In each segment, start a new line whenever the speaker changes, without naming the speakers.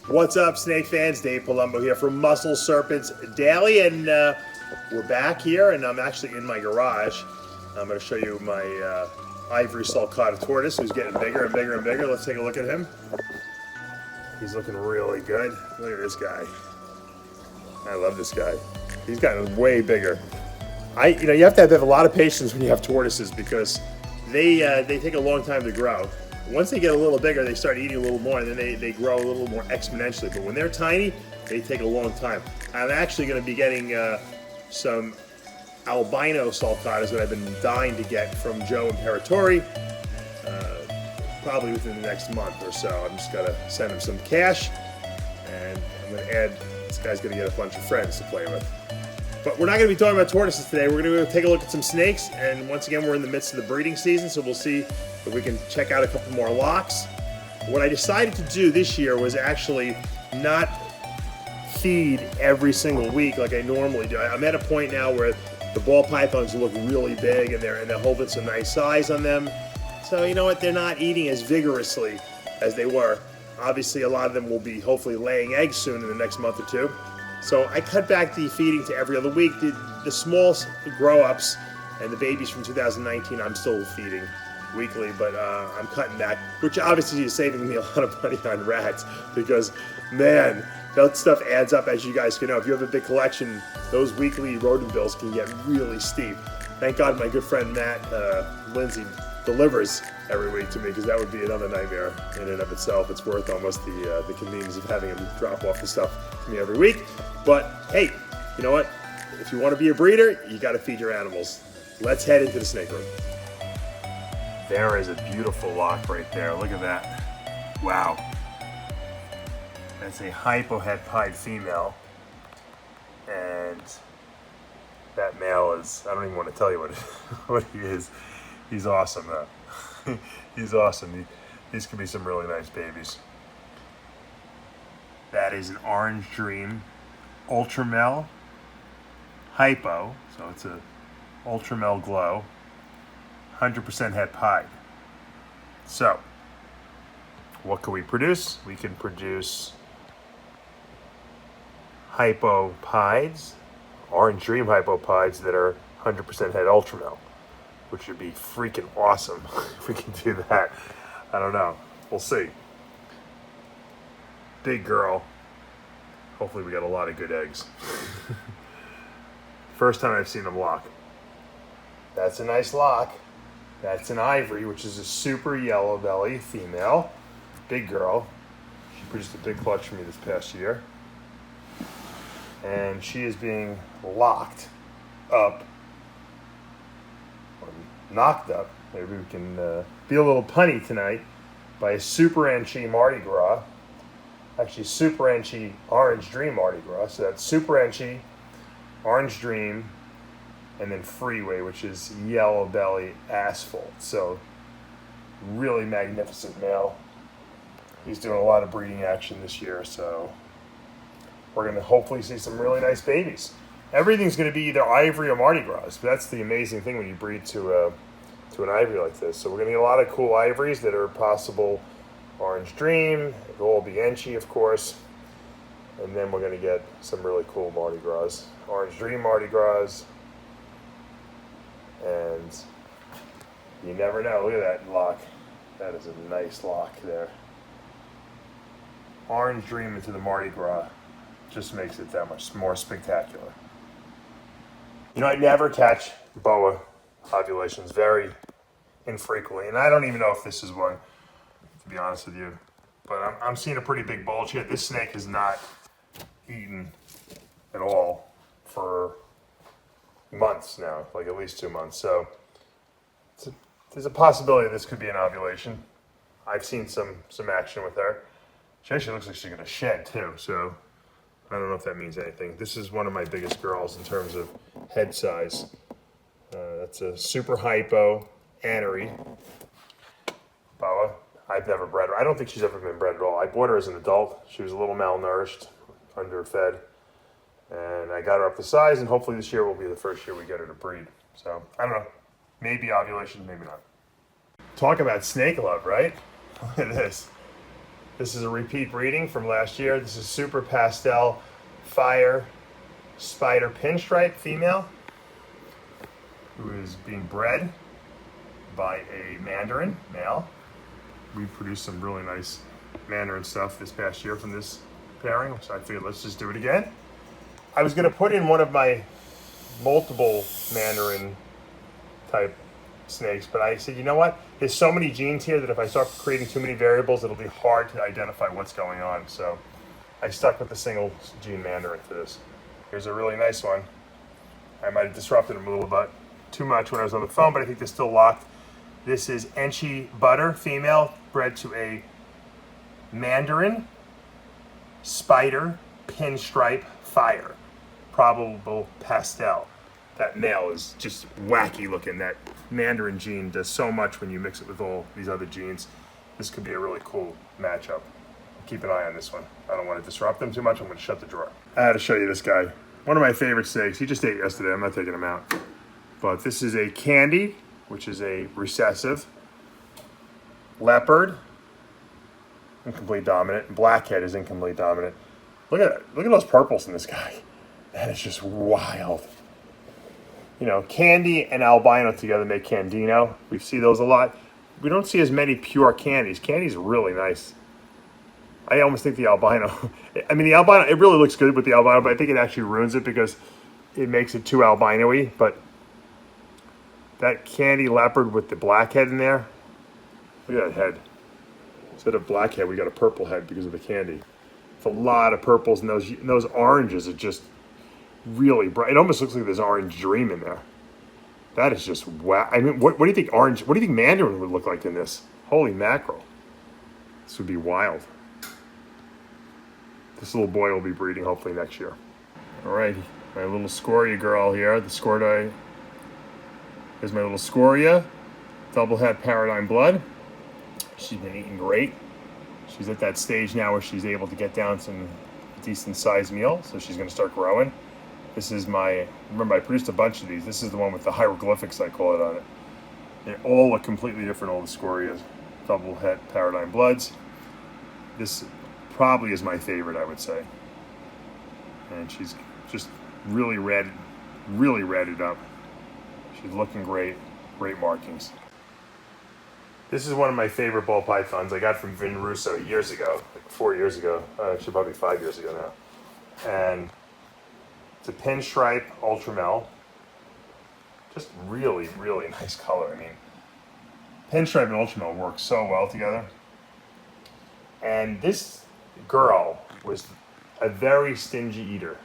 What's up, snake fans? Dave Palumbo here from Muscle Serpents Daily, and we're back here, and I'm actually in my garage. I'm going to show you my Ivory sulcata tortoise, who's getting bigger and bigger and bigger. Let's take a look at him. He's looking really good. Look at this guy. I love this guy. He's gotten way bigger. You have to have a lot of patience when you have tortoises because they take a long time to grow. Once they get a little bigger, they start eating a little more, and then they grow a little more exponentially. But when they're tiny, they take a long time. I'm actually going to be getting some albino sulcatas that I've been dying to get from Joe Imperatori, probably within the next month or so. I'm just going to send him some cash, and I'm going to add, this guy's going to get a bunch of friends to play with. But we're not going to be talking about tortoises today. We're going to take a look at some snakes, and once again, we're in the midst of the breeding season, so we'll see if we can check out a couple more locks. What I decided to do this year was actually not feed every single week like I normally do. I'm at a point now where the ball pythons look really big, and they're holding some nice size on them. So you know what? They're not eating as vigorously as they were. Obviously, a lot of them will be hopefully laying eggs soon in the next month or two. So I cut back the feeding to every other week. The small grow-ups and the babies from 2019, I'm still feeding weekly, but I'm cutting back, which obviously is saving me a lot of money on rats because, man, that stuff adds up, as you guys can know. If you have a big collection, those weekly rodent bills can get really steep. Thank God my good friend Matt Lindsay delivers every week to me, because that would be another nightmare in and of itself. It's worth almost the convenience of having him drop off the stuff to me every week. But hey, you know what? If you want to be a breeder, you got to feed your animals. Let's head into the snake room. There is a beautiful lock right there. Look at that. Wow. That's a hypohet pied female. And that male is, I don't even want to tell you what he is. He's awesome though. He's awesome. These could be some really nice babies. That is an Orange Dream ultramel hypo, so it's a ultramel glow, 100% het pied. So, what can we produce? We can produce hypopieds, Orange Dream hypopieds that are 100% het ultramel, which would be freaking awesome if we can do that. I don't know. We'll see. Big girl. Hopefully we got a lot of good eggs. First time I've seen them lock. That's a nice lock. That's an Ivory, which is a super yellow belly female. Big girl. She produced a big clutch for me this past year. And she is being locked up, or knocked up, maybe we can be a little punny tonight, by a Super Enchi Mardi Gras. Actually, Super Enchi Orange Dream Mardi Gras. So that's Super Enchi, Orange Dream, and then Freeway, which is yellow belly asphalt. So really magnificent male. He's doing a lot of breeding action this year, so we're going to hopefully see some really nice babies. Everything's going to be either Ivory or Mardi Gras. That's the amazing thing when you breed to an Ivory like this. So we're going to get a lot of cool Ivories that are possible Orange Dream. It'll all be Enchi, of course. And then we're going to get some really cool Mardi Gras. Orange Dream Mardi Gras. And you never know. Look at that lock. That is a nice lock there. Orange Dream into the Mardi Gras just makes it that much more spectacular. You know, I never catch boa ovulations, very infrequently, and I don't even know if this is one, to be honest with you. But I'm seeing a pretty big bulge here. This snake has not eaten at all for months now, like at least 2 months. So there's a possibility this could be an ovulation. I've seen some action with her. She actually looks like she's going to shed too, so I don't know if that means anything. This is one of my biggest girls in terms of head size. That's a super hypo Anery boa. I've never bred her. I don't think she's ever been bred at all. I bought her as an adult. She was a little malnourished, underfed, and I got her up to size, and hopefully this year will be the first year we get her to breed. So, I don't know. Maybe ovulation, maybe not. Talk about snake love, right? Look at this. This is a repeat breeding from last year. This is Super Pastel Fire Spider Pinstripe female, who is being bred by a Mandarin male. We produced some really nice Mandarin stuff this past year from this pairing, so I figured let's just do it again. I was going to put in one of my multiple Mandarin type snakes, but I said, you know what? There's so many genes here that if I start creating too many variables, it'll be hard to identify what's going on. So I stuck with the single gene Mandarin for this. Here's a really nice one. I might have disrupted him a little bit too much when I was on the phone, but I think they're still locked. This is Enchi Butter, female, bred to a Mandarin Spider Pinstripe Fire, probable pastel. That male is just wacky looking. That Mandarin gene does so much when you mix it with all these other genes. This could be a really cool matchup. Keep an eye on this one. I don't want to disrupt them too much. I'm going to shut the drawer. I had to show you this guy. One of my favorite snakes. He just ate yesterday. I'm not taking him out. But this is a Candy, which is a recessive. Leopard, incomplete dominant. Blackhead is incomplete dominant. Look at it. Look at those purples in this guy. That is just wild. You know, Candy and albino together make Candino. We see those a lot. We don't see as many pure Candies. Candy's really nice. I almost think the albino, I mean, the albino, it really looks good with the albino, but I think it actually ruins it because it makes it too albino-y. But that Candy Leopard with the black head in there, look at that head. Instead of black head, we got a purple head because of the Candy. It's a lot of purples, and those oranges are just really bright. It almost looks like there's orange dream in there. That is just wow. I mean, what do you think what do you think Mandarin would look like in this? Holy mackerel. This would be wild. This little boy will be breeding hopefully next year. All right, my little Scoria girl here, the Scoria. Here's my little Scoria, double het paradigm blood. She's been eating great. She's at that stage now where she's able to get down some decent sized meal, so she's gonna start growing. This is remember I produced a bunch of these. This is the one with the hieroglyphics, I call it, on it. They all look completely different, all the Scorias. Double het paradigm bloods. This probably is my favorite, I would say. And she's just really redded up. She's looking great, great markings. This is one of my favorite ball pythons I got from Vin Russo years ago, like 4 years ago, actually probably 5 years ago now. And it's a pinstripe ultramel. Just really, really nice color. I mean, pinstripe and ultramel work so well together. And this girl was a very stingy eater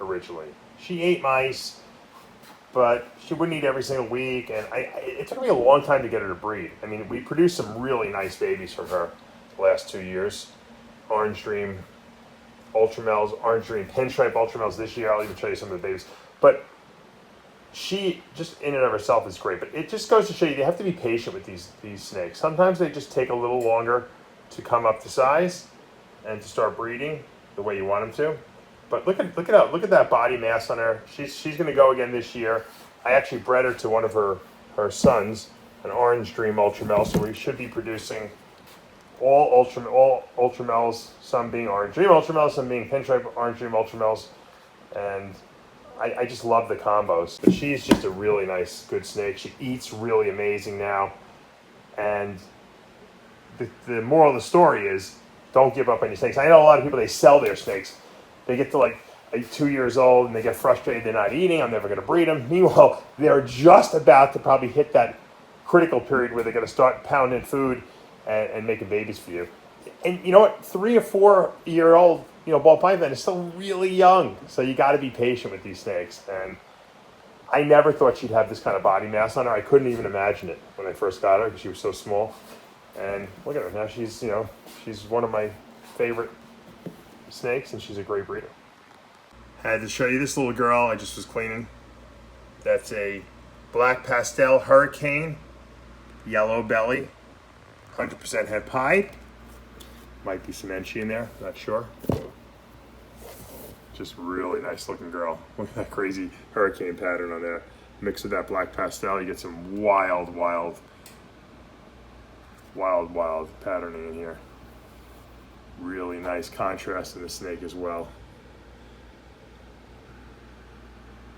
originally. She ate mice, but she wouldn't eat every single week, and it took me a long time to get her to breed. I mean, we produced some really nice babies from her the last 2 years. Orange Dream ultramels, Orange Dream pinstripe ultramels this year. I'll even show you some of the babies. But she, just in and of herself, is great. But it just goes to show you have to be patient with these snakes. Sometimes they just take a little longer to come up to size and to start breeding the way you want them to. But look at that body mass on her. She's going to go again this year. I actually bred her to one of her sons, an Orange Dream ultramel, so we should be producing all ultramels, some being Orange Dream ultramels, some being pinstripe Orange Dream ultramels, and I just love the combos. But she's just a really nice, good snake. She eats really amazing now, and the moral of the story is don't give up on your snakes. I know a lot of people, they sell their snakes. They get to like 2 years old and they get frustrated they're not eating. I'm never going to breed them. Meanwhile, they're just about to probably hit that critical period where they're going to start pounding food and making babies for you. And you know what? 3 or 4 year old, ball python is still really young. So you got to be patient with these snakes. And I never thought she'd have this kind of body mass on her. I couldn't even imagine it when I first got her because she was so small. And look at her now. She's one of my favorite snakes, and she's a great breeder. Had to show you this little girl I just was cleaning. That's a Black Pastel Hurricane, yellow belly, 100% het pied. Might be some Enchi in there, not sure. Just really nice looking girl. Look at that crazy hurricane pattern on there. Mix with that Black Pastel, you get some wild patterning in here. Really nice contrast in the snake as well.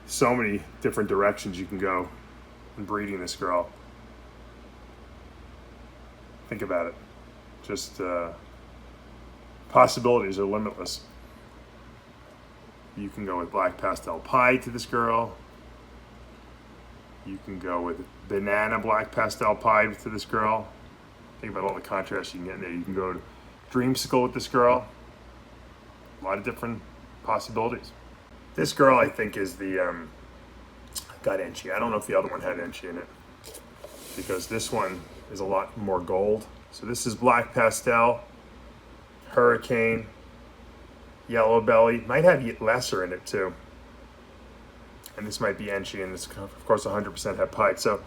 So many different directions you can go in breeding this girl. Think about it. Just possibilities are limitless. You can go with Black Pastel Pied to this girl. You can go with Banana Black Pastel Pied to this girl. Think about all the contrast you can get in there. You can go to Dreamsicle with this girl. A lot of different possibilities. This girl, I think, is the got Enchi. I don't know if the other one had Enchi in it, because this one is a lot more gold. So this is Black Pastel, Hurricane, Yellow Belly. Might have lesser in it too. And this might be Enchi, and it's of course 100% het pied. So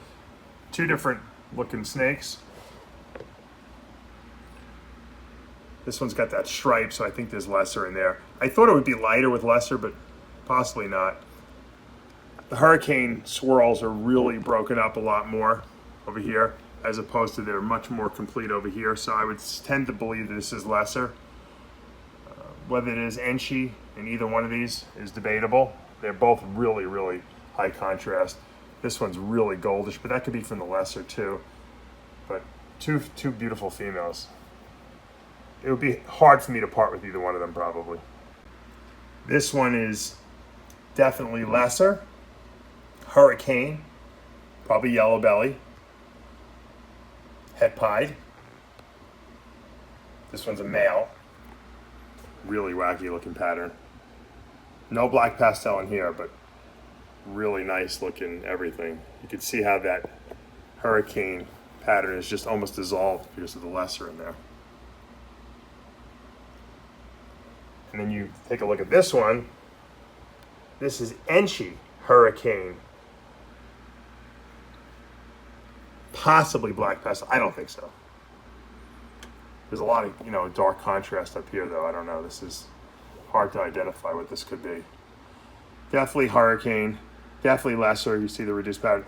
two different looking snakes. This one's got that stripe, so I think there's lesser in there. I thought it would be lighter with lesser, but possibly not. The Hurricane swirls are really broken up a lot more over here, as opposed to they're much more complete over here. So I would tend to believe that this is lesser. Whether it is Enchi in either one of these is debatable. They're both really, really high contrast. This one's really goldish, but that could be from the lesser too. But two beautiful females. It would be hard for me to part with either one of them, probably. This one is definitely lesser. Hurricane, probably Yellow Belly. Het pied. This one's a male. Really wacky looking pattern. No Black Pastel in here, but really nice looking everything. You can see how that Hurricane pattern is just almost dissolved because of the lesser in there. And then you take a look at this one. This is Enchi Hurricane. Possibly Black Pastel. I don't think so. There's a lot of, dark contrast up here, though. I don't know. This is hard to identify what this could be. Definitely Hurricane. Definitely lesser. You see the reduced pattern.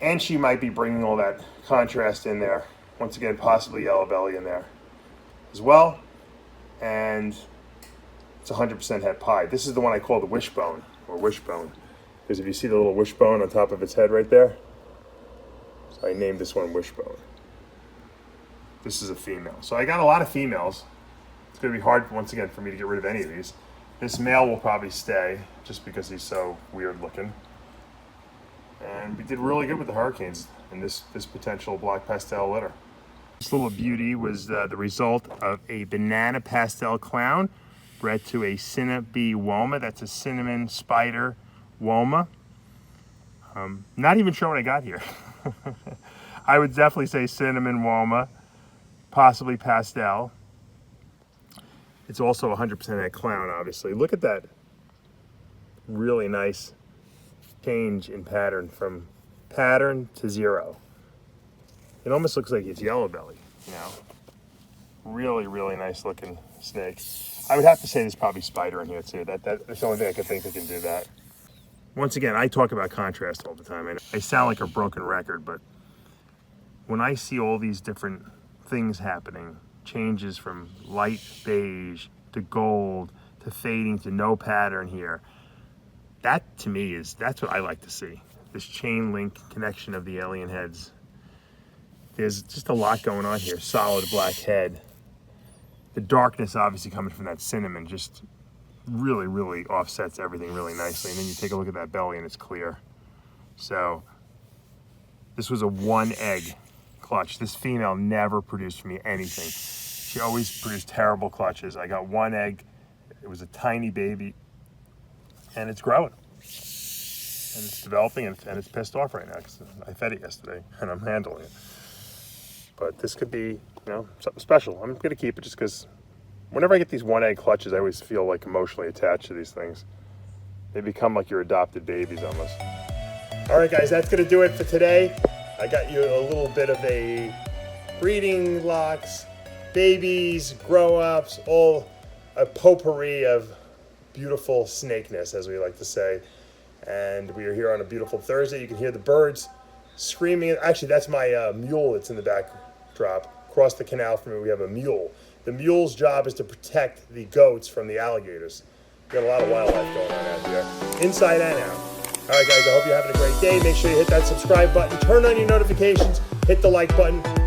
Enchi might be bringing all that contrast in there. Once again, possibly Yellow Belly in there as well. And it's 100% het pied. This is the one I call the wishbone, or wishbone, because if you see the little wishbone on top of its head right there, so I named this one wishbone. This is a female. So I got a lot of females. It's going to be hard, once again, for me to get rid of any of these. This male will probably stay, just because he's so weird looking. And we did really good with the Hurricanes in this potential Black Pastel litter. This little beauty was the result of a Banana Pastel clown bred to a Cinnabee Woma. That's a cinnamon spider Woma. Not even sure what I got here. I would definitely say cinnamon Woma, possibly pastel. It's also 100% a clown, obviously. Look at that really nice change in pattern from pattern to zero. It almost looks like it's Yellow Belly, Really, really nice looking snake. I would have to say there's probably spider in here too. That's the only thing I could think that can do that. Once again, I talk about contrast all the time. I sound like a broken record, but when I see all these different things happening, changes from light beige to gold to fading to no pattern here, that to me that's what I like to see. This chain link connection of the alien heads. There's just a lot going on here. Solid black head. The darkness obviously coming from that cinnamon just really, really offsets everything really nicely. And then you take a look at that belly and it's clear. So this was a 1 egg clutch. This female never produced for me anything. She always produced terrible clutches. I got 1 egg. It was a tiny baby, and it's growing. And it's developing, and it's pissed off right now because I fed it yesterday, and I'm handling it. But this could be, something special. I'm going to keep it just because whenever I get these 1 egg clutches, I always feel like emotionally attached to these things. They become like your adopted babies almost. All right, guys, that's going to do it for today. I got you a little bit of a breeding locks, babies, grow-ups, all a potpourri of beautiful snakeness, as we like to say. And we are here on a beautiful Thursday. You can hear the birds screaming. Actually, that's my mule that's in the backdrop. across the canal from me, we have a mule. The mule's job is to protect the goats from the alligators. We got a lot of wildlife going on out here, inside and out. All right, guys, I hope you're having a great day. Make sure you hit that subscribe button, turn on your notifications, hit the like button.